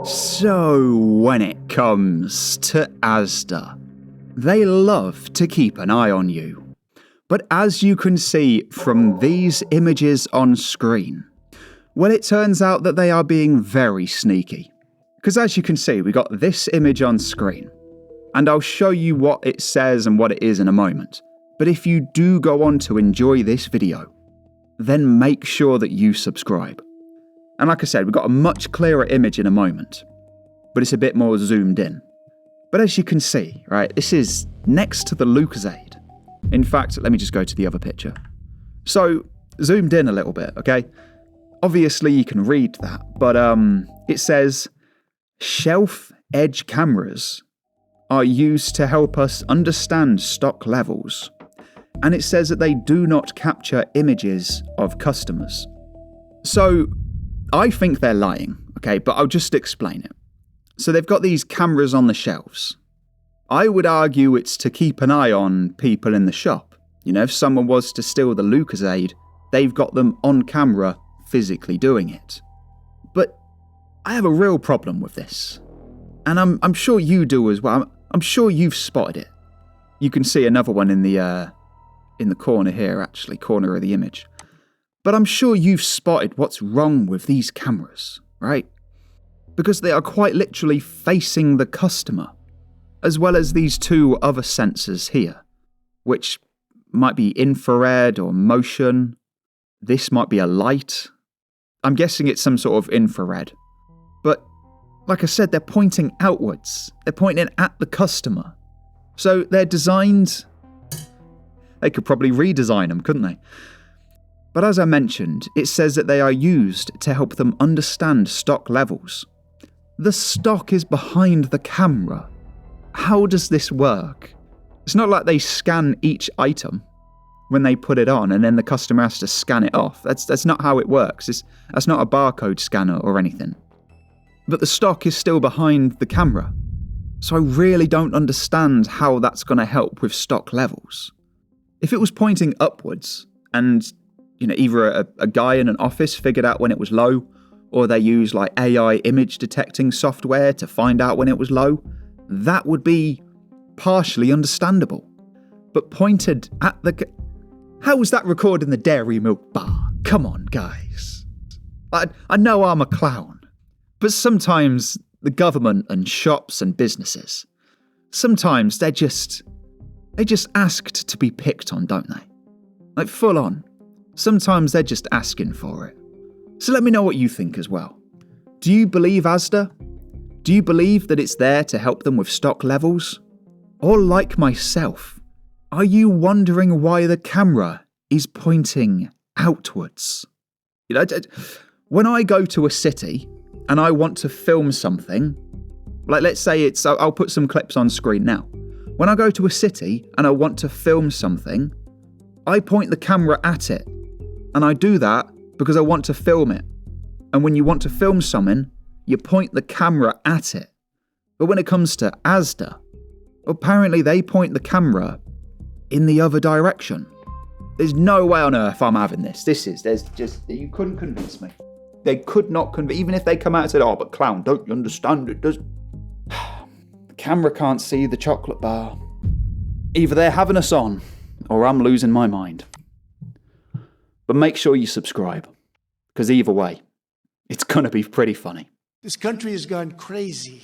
So when it comes to ASDA, they love to keep an eye on you. But as you can see from these images on screen, well, it turns out that they are being very sneaky. Because as you can see, we got this image on screen, and I'll show you what it says and what it is in a moment. But if you do go on to enjoy this video, then make sure that you subscribe. And like I said, we've got a much clearer image in a moment, but it's a bit more zoomed in. But as you can see, right, this is next to the Lucozade. In fact, let me just go to the other picture. So, zoomed in a little bit, okay? Obviously you can read that, but it says, shelf edge cameras are used to help us understand stock levels. And it says that they do not capture images of customers. So, I think they're lying, okay, but I'll just explain it. So they've got these cameras on the shelves. I would argue it's to keep an eye on people in the shop. You know, if someone was to steal the Lucozade, they've got them on camera physically doing it. But I have a real problem with this. And I'm sure you do as well. I'm sure you've spotted it. You can see another one in the corner here, actually, corner of the image. But I'm sure you've spotted what's wrong with these cameras, right? Because they are quite literally facing the customer, as well as these two other sensors here, which might be infrared or motion. This might be a light. I'm guessing it's some sort of infrared. But like I said, they're pointing outwards. They're pointing at the customer. So they're designed... They could probably redesign them, couldn't they? But as I mentioned, it says that they are used to help them understand stock levels. The stock is behind the camera. How does this work? It's not like they scan each item when they put it on and then the customer has to scan it off. That's not how it works. That's not a barcode scanner or anything. But the stock is still behind the camera. So I really don't understand how that's going to help with stock levels. If it was pointing upwards and either a guy in an office figured out when it was low, or they use like AI image detecting software to find out when it was low, that would be partially understandable. But pointed at the... How was that recorded in the dairy milk bar? Come on, guys. I know I'm a clown, but sometimes the government and shops and businesses, sometimes they just asked to be picked on, don't they? Like full on. Sometimes they're just asking for it. So let me know what you think as well. Do you believe ASDA? Do you believe that it's there to help them with stock levels? Or like myself, are you wondering why the camera is pointing outwards? When I go to a city and I want to film something, like let's say I'll put some clips on screen now. When I go to a city and I want to film something, I point the camera at it. And I do that because I want to film it. And when you want to film something, you point the camera at it. But when it comes to ASDA, apparently they point the camera in the other direction. There's no way on earth I'm having this. You couldn't convince me. They could not convince, even if they come out and said, oh, but clown, don't you understand it? The camera can't see the chocolate bar. Either they're having us on, or I'm losing my mind. But make sure you subscribe, because either way, it's going to be pretty funny. This country has gone crazy.